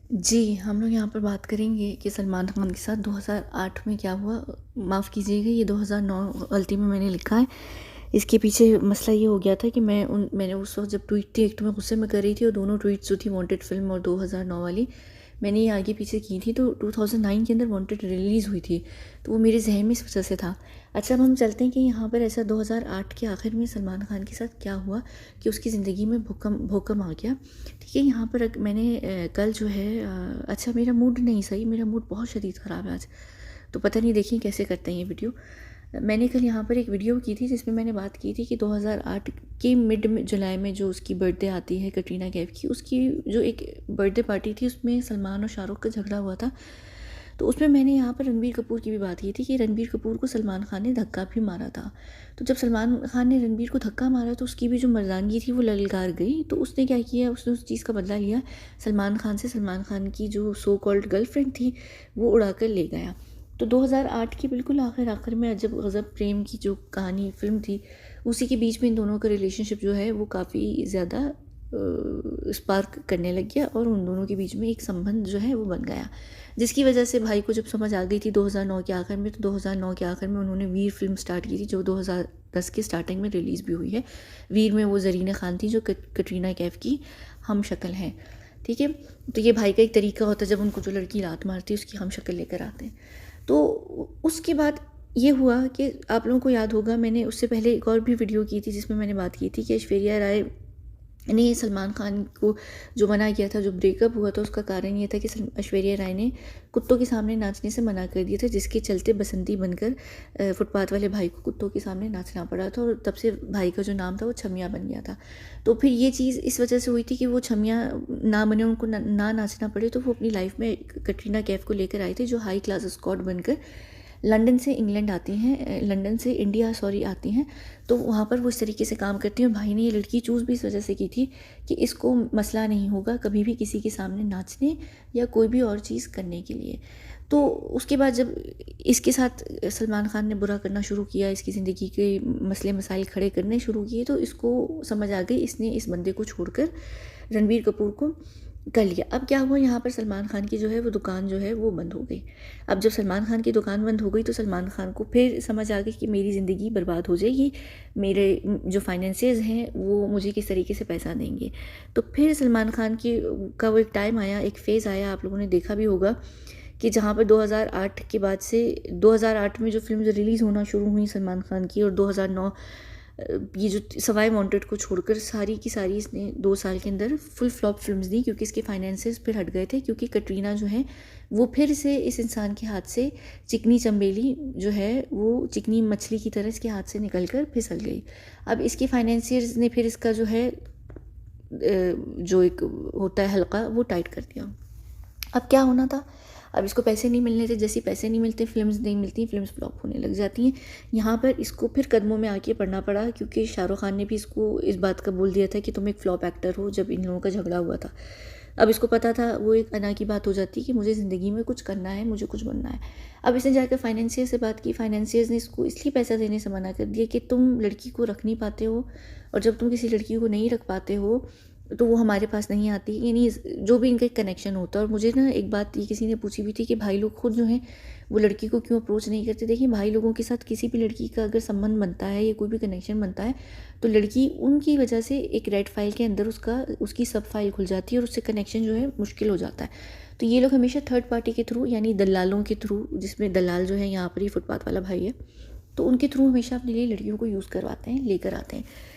जी, हम लोग यहाँ पर बात करेंगे कि सलमान खान के साथ 2008 में क्या हुआ। माफ़ कीजिएगा, ये 2009 गलती में मैंने लिखा है। इसके पीछे मसला ये हो गया था कि मैंने उस वक़्त जब ट्वीट थी, एक तो मैं गुस्से में कर रही थी और दोनों ट्वीट्स जो थी वांटेड फ़िल्म और 2009 वाली, मैंने ये आगे पीछे की थी। तो 2009 के अंदर वांटेड रिलीज़ हुई थी, तो वो मेरे ज़हन में इस वजह से था। अच्छा, अब हम चलते हैं कि यहाँ पर ऐसा 2008 के आखिर में सलमान खान के साथ क्या हुआ कि उसकी ज़िंदगी में भूकंप आ गया। ठीक है, यहाँ पर मैंने कल जो है अच्छा, मेरा मूड नहीं सही, मेरा मूड बहुत शदीद ख़राब है आज। तो पता नहीं, देखिए कैसे करते हैं ये वीडियो। मैंने कल यहाँ पर एक वीडियो की थी जिसमें मैंने बात की थी कि 2008 के मिड में जुलाई में जो उसकी बर्थडे आती है कटरीना कैफ की, उसकी जो एक बर्थडे पार्टी थी उसमें सलमान और शाहरुख का झगड़ा हुआ था। तो उसमें मैंने यहाँ पर रणबीर कपूर की भी बात की थी कि रणबीर कपूर को सलमान खान ने धक्का भी मारा था। तो जब सलमान खान ने रणबीर को धक्का मारा तो उसकी भी जो मर्दानगी थी वो ललकार गई। तो उसने क्या किया, उसने उस चीज़ का बदला लिया सलमान खान से। सलमान खान की जो सो कॉल्ड गर्लफ्रेंड थी वो उड़ा कर ले गया। तो 2008 की बिल्कुल आखिर में अजब गज़ब प्रेम की जो कहानी फ़िल्म थी, उसी के बीच में इन दोनों का रिलेशनशिप जो है वो काफ़ी ज़्यादा स्पार्क करने लग गया और उन दोनों के बीच में एक संबंध जो है वो बन गया, जिसकी वजह से भाई को जब समझ आ गई थी 2009 के आखिर में, तो 2009 के आखिर में उन्होंने वीर फिल्म स्टार्ट की थी जो 2010 के स्टार्टिंग में रिलीज़ भी हुई है। वीर में वो ज़रीना खान थी जो कटरीना कैफ की हम शक्ल हैं। ठीक है, तो ये भाई का एक तरीका होता है, जब उनको जो लड़की लात मारती है उसकी हम शक्ल लेकर आते हैं। तो उसके बाद ये हुआ कि आप लोगों को याद होगा, मैंने उससे पहले एक और भी वीडियो की थी जिसमें मैंने बात की थी कि ऐश्वर्या राय ने सलमान खान को जो मना किया था, जो ब्रेकअप हुआ था उसका कारण ये था कि ऐश्वर्या राय ने कुत्तों के सामने नाचने से मना कर दिया था, जिसके चलते बसंती बनकर फुटपाथ वाले भाई को कुत्तों के सामने नाचना पड़ा था और तब से भाई का जो नाम था वो छमिया बन गया था। तो फिर ये चीज़ इस वजह से हुई थी कि वो छमिया ना बने, उनको ना नाचना पड़े, तो वो अपनी लाइफ में कटरीना कैफ को लेकर आए थे जो हाई क्लास स्कॉट बनकर लंदन से इंग्लैंड आती हैं, लंदन से इंडिया सॉरी आती हैं। तो वहाँ पर वो इस तरीके से काम करती हैं और भाई ने ये लड़की चूज़ भी इस वजह से की थी कि इसको मसला नहीं होगा कभी भी किसी के सामने नाचने या कोई भी और चीज़ करने के लिए। तो उसके बाद जब इसके साथ सलमान खान ने बुरा करना शुरू किया, इसकी ज़िंदगी के मसले मसाइल खड़े करने शुरू किए, तो इसको समझ आ गई, इसने इस बंदे को छोड़कर रणबीर कपूर को कर लिया। अब क्या हुआ, यहाँ पर सलमान खान की जो है वो दुकान जो है वो बंद हो गई। अब जब सलमान खान की दुकान बंद हो गई तो सलमान खान को फिर समझ आ गई कि मेरी ज़िंदगी बर्बाद हो जाएगी, मेरे जो फाइनेंसियर्स हैं वो मुझे किस तरीके से पैसा देंगे। तो फिर सलमान खान की का वो एक टाइम आया, एक फ़ेज़ आया, आप लोगों ने देखा भी होगा कि जहाँ पर 2008 के बाद से 2008 में जो फ़िल्म रिलीज़ होना शुरू हुई सलमान खान की, और 2009 ये जो सवाई वांटेड को छोड़कर सारी की सारी इसने 2 साल के अंदर फुल फ्लॉप फिल्म्स दी, क्योंकि इसके फाइनेंसेस फिर हट गए थे, क्योंकि कटरीना जो है वो फिर से इस इंसान के हाथ से चिकनी चंबेली जो है वो चिकनी मछली की तरह इसके हाथ से निकल कर फिसल गई। अब इसके फाइनेंसियर्स ने फिर इसका जो है जो एक होता है हल्का वो टाइट कर दिया। अब क्या होना था, अब इसको पैसे नहीं मिलने थे, जैसे पैसे नहीं मिलते फिल्म्स नहीं मिलती, फिल्म्स फ्लॉप होने लग जाती हैं। यहाँ पर इसको फिर कदमों में आके पड़ना पड़ा, क्योंकि शाहरुख खान ने भी इसको इस बात का बोल दिया था कि तुम एक फ्लॉप एक्टर हो, जब इन लोगों का झगड़ा हुआ था। अब इसको पता था, वो एक अना की बात हो जाती कि मुझे ज़िंदगी में कुछ करना है, मुझे कुछ बनना है। अब इसने जाकर फाइनेंसियर से बात की, फाइनेंसियर्स ने इसको इसलिए पैसा देने से मना कर दिया कि तुम लड़की को रख नहीं पाते हो, और जब तुम किसी लड़की को नहीं रख पाते हो तो वो हमारे पास नहीं आती, यानी जो भी इनका एक कनेक्शन होता है। और मुझे ना एक बात ये किसी ने पूछी भी थी कि भाई लोग खुद जो हैं वो लड़की को क्यों अप्रोच नहीं करते। देखिए, भाई लोगों के साथ किसी भी लड़की का अगर संबंध बनता है या कोई भी कनेक्शन बनता है तो लड़की उनकी वजह से एक रेड फाइल के अंदर उसकी सब फाइल खुल जाती है और उससे कनेक्शन जो है मुश्किल हो जाता है। तो ये लोग हमेशा थर्ड पार्टी के थ्रू, यानी दलालों के थ्रू, जिसमें दलाल जो है यहाँ पर ही फुटपाथ वाला भाई है, तो उनके थ्रू हमेशा अपने लिए लड़कियों को यूज़ करवाते हैं, लेकर आते हैं।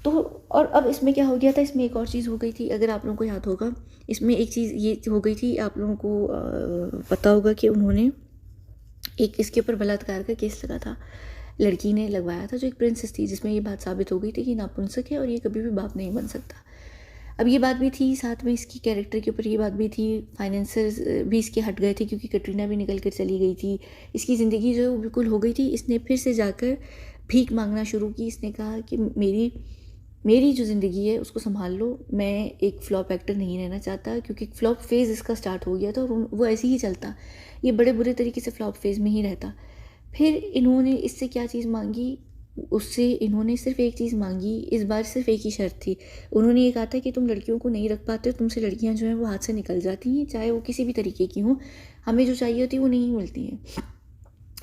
तो और अब इसमें क्या हो गया था, इसमें एक और चीज़ हो गई थी, अगर आप लोगों को याद होगा, इसमें एक चीज़ ये हो गई थी, आप लोगों को पता होगा कि उन्होंने एक इसके ऊपर बलात्कार का केस लगा था, लड़की ने लगवाया था जो एक प्रिंसेस थी, जिसमें ये बात साबित हो गई थी कि नापुंसक है और ये कभी भी बाप नहीं बन सकता। अब ये बात भी थी, साथ में इसकी कैरेक्टर के ऊपर ये बात भी थी, फाइनेंसर्स भी इसके हट गए थे क्योंकि कटरीना भी निकल कर चली गई थी, इसकी ज़िंदगी जो है वो बिल्कुल हो गई थी। इसने फिर से जाकर भीख मांगना शुरू की। इसने कहा कि मेरी जो ज़िंदगी है उसको संभाल लो, मैं एक फ्लॉप एक्टर नहीं रहना चाहता, क्योंकि फ्लॉप फेज़ इसका स्टार्ट हो गया था और वो ऐसे ही चलता, ये बड़े बुरे तरीके से फ्लॉप फेज़ में ही रहता। फिर इन्होंने इससे क्या चीज़ मांगी, उससे इन्होंने सिर्फ एक चीज़ मांगी, इस बार सिर्फ एक ही शर्त थी। उन्होंने ये कहा था कि तुम लड़कियों को नहीं रख पाते हो, तुमसे लड़कियां जो हैं वो हाथ से निकल जाती हैं, चाहे वो किसी भी तरीके की हों, हमें जो चाहिए होती है वो नहीं मिलती हैं।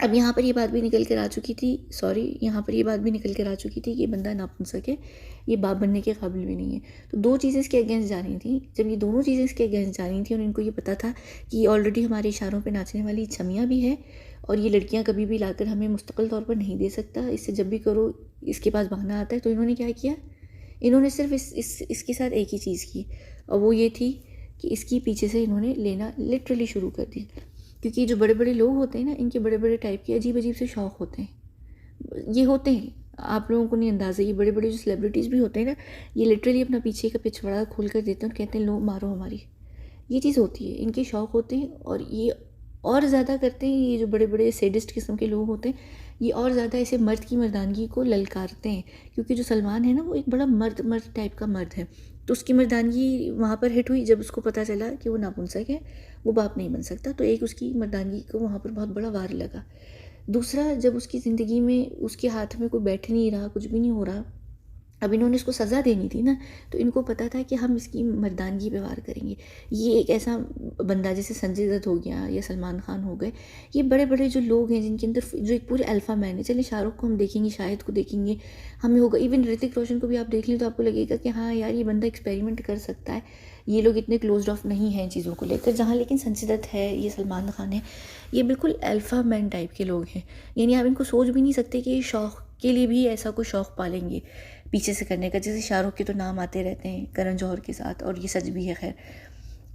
अब यहाँ पर ये बात भी निकल कर आ चुकी थी, सॉरी, यहाँ पर ये बात भी निकल कर आ चुकी थी कि ये बंदा नापुंसक है, ये बाप बनने के काबिल भी नहीं है। तो दो चीज़ें इसके अगेंस्ट जा रही थी। जब ये दोनों चीज़ें इसके अगेंस्ट जा रही थी और इनको ये पता था कि ये ऑलरेडी हमारे इशारों पे नाचने वाली छमियाँ भी है और ये लड़कियाँ कभी भी लाकर हमें मुस्तकिल तौर पर नहीं दे सकता, इससे जब भी करो इसके पास बहाना आता है, तो इन्होंने क्या किया, इन्होंने सिर्फ इसके साथ एक ही चीज़ की, और वो ये थी कि इसकी पीछे से इन्होंने लेना लिटरली शुरू कर दिया। क्योंकि जो बड़े बड़े लोग होते हैं ना, इनके बड़े बड़े टाइप के अजीब अजीब से शौक़ होते हैं, ये होते हैं, आप लोगों को नहीं अंदाज़ा। ये बड़े बड़े जो सेलिब्रिटीज़ भी होते हैं ना, ये लिटरली अपना पीछे का पिछवाड़ा खोल कर देते हैं और कहते हैं लो मारो हमारी, ये चीज़ होती है, इनके शौक़ होते हैं। और ये और ज़्यादा करते हैं, ये जो बड़े बड़े सैडिस्ट किस्म के लोग होते हैं, ये और ज़्यादा ऐसे मर्द की मर्दानगी को ललकारते हैं। क्योंकि जो सलमान है ना, वो एक बड़ा मर्द टाइप का मर्द है, तो उसकी मर्दानगी वहाँ पर हिट हुई जब उसको पता चला कि वो नापुंसक है, वो बाप नहीं बन सकता। तो एक उसकी मर्दानगी को वहाँ पर बहुत बड़ा वार लगा। दूसरा, जब उसकी ज़िंदगी में उसके हाथ में कोई बैठ नहीं रहा, कुछ भी नहीं हो रहा, अब इन्होंने इसको सज़ा देनी थी ना, तो इनको पता था कि हम इसकी मर्दानगी पे वार करेंगे। ये एक ऐसा बंदा जैसे संजय दत्त हो गया या सलमान खान हो गए, ये बड़े बड़े जो लोग हैं जिनके अंदर जो एक पूरे अल्फ़ा मैन है। चलिए शाहरुख को हम देखेंगे, शाहिद को देखेंगे, हमें होगा, इवन ऋतिक रोशन को भी आप देख लें तो आपको लगेगा कि हाँ यार, ये बंदा एक्सपेरिमेंट कर सकता है, ये लोग इतने क्लोज ऑफ नहीं हैं चीज़ों को लेकर। जहाँ लेकिन संजय दत्त है, ये सलमान खान है, ये बिल्कुल अल्फ़ा मैन टाइप के लोग हैं। यानी आप इनको सोच भी नहीं सकते कि ये शौक़ के लिए भी ऐसा कोई शौक़ पालेंगे पीछे से करने का। जैसे शाहरुख के तो नाम आते रहते हैं करण जौहर के साथ, और ये सच भी है खैर,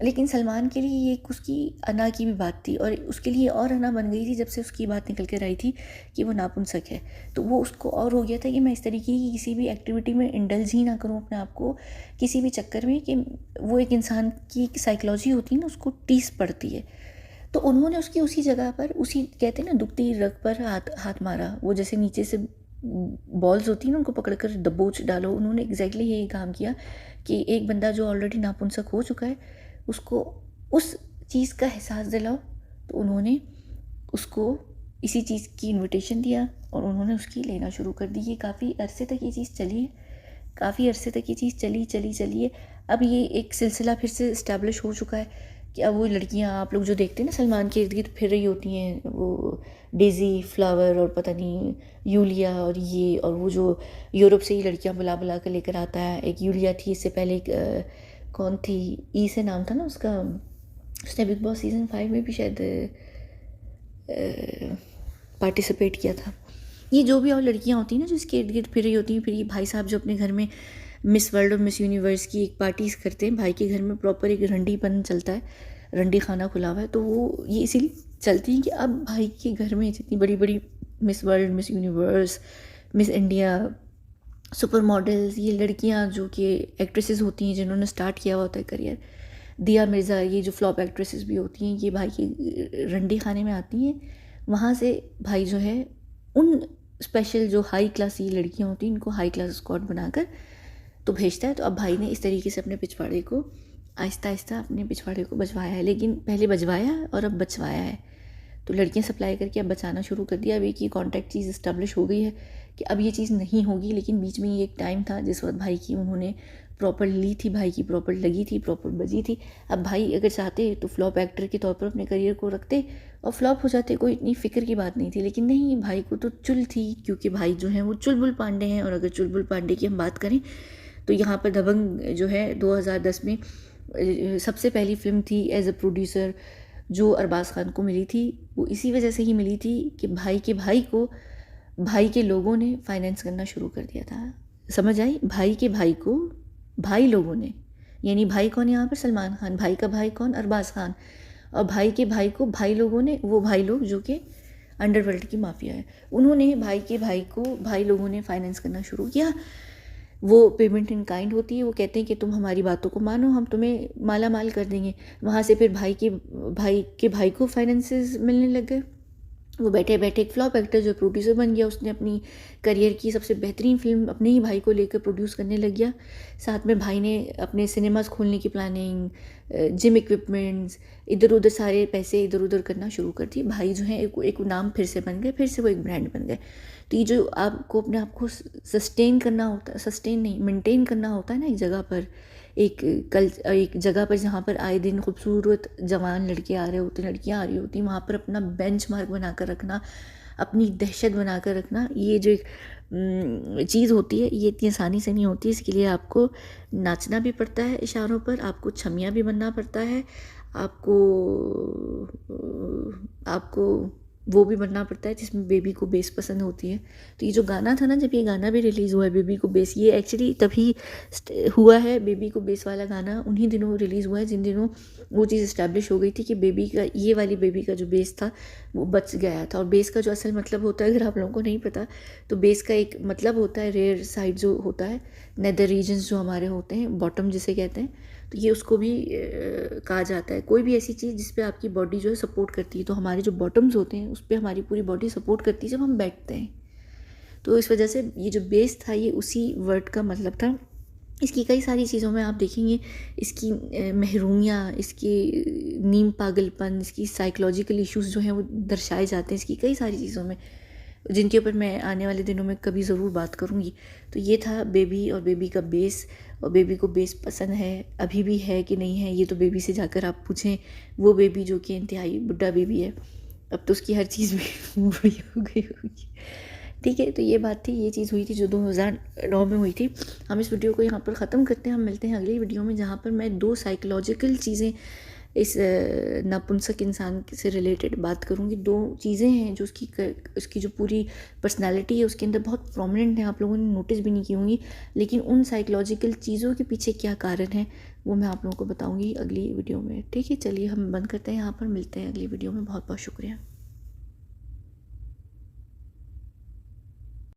लेकिन सलमान के लिए ये एक उसकी अना की भी बात थी, और उसके लिए और अना बन गई थी जब से उसकी बात निकल कर आई थी कि वो नापुंसक है। तो वो उसको और हो गया था कि मैं इस तरीके की किसी भी एक्टिविटी में इंडल्ज ही ना करूँ अपने आप को, किसी भी चक्कर में, कि वो एक इंसान की साइकोलॉजी होती है ना, उसको टीस पड़ती है। तो उन्होंने उसकी उसी जगह पर, उसी कहते हैं ना दुखती रग पर हाथ मारा। वो जैसे नीचे से बॉल्स होती हैं ना, उनको पकड़ कर दबोच डालो, उन्होंने एग्जैक्टली यही काम किया कि एक बंदा जो ऑलरेडी नापुंसक हो चुका है, उसको उस चीज़ का एहसास दिलाओ। तो उन्होंने उसको इसी चीज़ की इनविटेशन दिया और उन्होंने उसकी लेना शुरू कर दी। ये काफ़ी अरसे तक ये चीज़ चली है, काफ़ी अरसे तक ये चीज़ चली है। अब ये एक सिलसिला फिर से इस्टेब्लिश हो चुका है कि अब वो लड़कियां, आप लोग जो देखते हैं ना सलमान के इर्द गिर्द फिर रही होती हैं, वो डेज़ी, फ्लावर और पता नहीं यूलिया, और ये और वो जो यूरोप से ही लड़कियां बुला बुला कर लेकर आता है। एक यूलिया थी, इससे पहले एक कौन थी, ई से नाम था ना उसका, उसने बिग बॉस सीज़न 5 में भी शायद पार्टिसिपेट किया था। ये जो भी और लड़कियां होती हैं ना जो इसके इर्द गिर्द फिर रही होती हैं, फिर ये भाई साहब जो अपने घर में मिस वर्ल्ड और मिस यूनिवर्स की एक पार्टीज़ करते हैं, भाई के घर में प्रॉपर एक रंडीपन चलता है, रंडी खाना खुला हुआ है, तो वो ये इसीलिए चलती हैं कि अब भाई के घर में जितनी बड़ी बड़ी miss world, miss universe, miss India, super models, ये लड़कियां जो कि एक्ट्रेसेस होती हैं जिन्होंने स्टार्ट किया हुआ होता है करियर, दिया मिर्ज़ा, ये जो फ्लॉप एक्ट्रेसेस भी होती हैं, ये भाई के रंडी खाने में आती हैं। वहाँ से भाई जो है उन स्पेशल जो हाई क्लास ये लड़कियाँ होती हैं, इनको हाई क्लास स्क्वाड बनाकर तो भेजता है। तो अब भाई ने इस तरीके से अपने पिछवाड़े को आहिस्ता आहिस्ता अपने पिछवाड़े को बचवाया है, लेकिन पहले बचवाया और अब बचवाया है। तो लड़कियां सप्लाई करके अब बचाना शुरू कर दिया। अब एक ये कॉन्टैक्ट चीज़ इस्टेब्लिश हो गई है कि अब ये चीज़ नहीं होगी, लेकिन बीच में ये एक टाइम था जिस वक्त भाई की उन्होंने प्रॉपर ली थी, भाई की प्रॉपर लगी थी, प्रॉपर बजी थी। अब भाई अगर चाहते तो फ्लॉप एक्टर के तौर पर अपने करियर को रखते और फ्लॉप हो जाते, कोई इतनी फ़िक्र की बात नहीं थी। लेकिन नहीं, भाई को तो चुल थी, क्योंकि भाई जो है वो चुलबुल पांडे हैं। और अगर चुलबुल पांडे की हम बात करें तो यहाँ पर दबंग जो है 2010 में सबसे पहली फिल्म थी एज अ प्रोड्यूसर जो अरबाज़ खान को मिली थी। वो इसी वजह से ही मिली थी कि भाई को भाई के लोगों ने फाइनेंस करना शुरू कर दिया था। समझ आई? भाई के भाई को भाई लोगों ने, यानी भाई कौन यहाँ पर? सलमान खान। भाई का भाई कौन? अरबाज़ खान। और भाई के भाई को भाई लोगों ने, वो भाई लोग जो कि अंडरवर्ल्ड की माफिया है, उन्होंने भाई के भाई को भाई लोगों ने फाइनेंस करना शुरू किया। वो पेमेंट इन काइंड होती है, वो कहते हैं कि तुम हमारी बातों को मानो, हम तुम्हें माला माल कर देंगे। वहाँ से फिर भाई के भाई को फाइनेंसेस मिलने लग गए। वो बैठे बैठे एक फ्लॉप एक्टर जो प्रोड्यूसर बन गया, उसने अपनी करियर की सबसे बेहतरीन फिल्म अपने ही भाई को लेकर प्रोड्यूस करने लग गया। साथ में भाई ने अपने सिनेमास खोलने की प्लानिंग, जिम इक्विपमेंट्स, इधर उधर सारे पैसे इधर उधर करना शुरू कर दिए। भाई जो है एक नाम फिर से बन गए, फिर से वो एक ब्रांड बन गए। तो ये जो आपको अपने आप को सस्टेन करना होता है, सस्टेन नहीं मेंटेन करना होता है ना, एक जगह पर, एक जगह पर जहाँ पर आए दिन खूबसूरत जवान लड़के आ रहे होते, लड़कियाँ आ रही होती, वहाँ पर अपना बेंचमार्क बना कर रखना, अपनी दहशत बना कर रखना, ये जो एक चीज़ होती है, ये इतनी आसानी से नहीं होती। इसके लिए आपको नाचना भी पड़ता है इशारों पर, आपको छमिया भी बनना पड़ता है, आपको आपको वो भी बनना पड़ता है जिसमें बेबी को बेस पसंद होती है। तो ये जो गाना था ना, जब ये गाना भी रिलीज़ हुआ है बेबी को बेस, ये एक्चुअली तभी हुआ है, बेबी को बेस वाला गाना उन्हीं दिनों रिलीज़ हुआ है जिन दिनों वो चीज़ इस्टेब्लिश हो गई थी कि बेबी का, ये वाली बेबी का जो बेस था वो बच गया था। और बेस का जो असल मतलब होता है, अगर आप लोगों को नहीं पता, तो बेस का एक मतलब होता है रेयर साइड जो होता है, नेदर रीजन्स जो हमारे होते हैं, बॉटम जिसे कहते हैं, तो ये उसको भी कहा जाता है। कोई भी ऐसी चीज़ जिस पे आपकी बॉडी जो है सपोर्ट करती है, तो हमारे जो बॉटम्स होते हैं उस पर हमारी पूरी बॉडी सपोर्ट करती है जब हम बैठते हैं। तो इस वजह से ये जो बेस था ये उसी वर्ड का मतलब था। इसकी कई सारी चीज़ों में आप देखेंगे, इसकी महरूमियाँ, इसकी नीम पागलपन, इसकी साइकोलॉजिकल इश्यूज़ जो हैं वो दर्शाए जाते हैं इसकी कई सारी चीज़ों में, जिनके ऊपर मैं आने वाले दिनों में कभी ज़रूर बात करूँगी। तो ये था बेबी और बेबी का बेस। और बेबी को बेस पसंद है, अभी भी है कि नहीं है, ये तो बेबी से जाकर आप पूछें। वो बेबी जो कि इंतहाई बुढ़ा बेबी है, अब तो उसकी हर चीज़ भी बड़ी हो गई होगी। ठीक है, तो ये बात थी, ये चीज़ हुई थी जो 2009 में हुई थी। हम इस वीडियो को यहाँ पर ख़त्म करते हैं। हम मिलते हैं अगली वीडियो में, जहाँ पर मैं 2 साइकोलॉजिकल चीज़ें इस नपुंसक इंसान से रिलेटेड बात करूँगी। 2 चीज़ें हैं जो उसकी जो पूरी पर्सनैलिटी है उसके अंदर बहुत प्रोमिनेंट है, आप लोगों ने नोटिस भी नहीं की होंगी, लेकिन उन साइकोलॉजिकल चीज़ों के पीछे क्या कारण है वो मैं आप लोगों को बताऊँगी अगली वीडियो में। ठीक है, चलिए हम बंद करते हैं यहाँ पर, मिलते हैं अगली वीडियो में। बहुत बहुत शुक्रिया।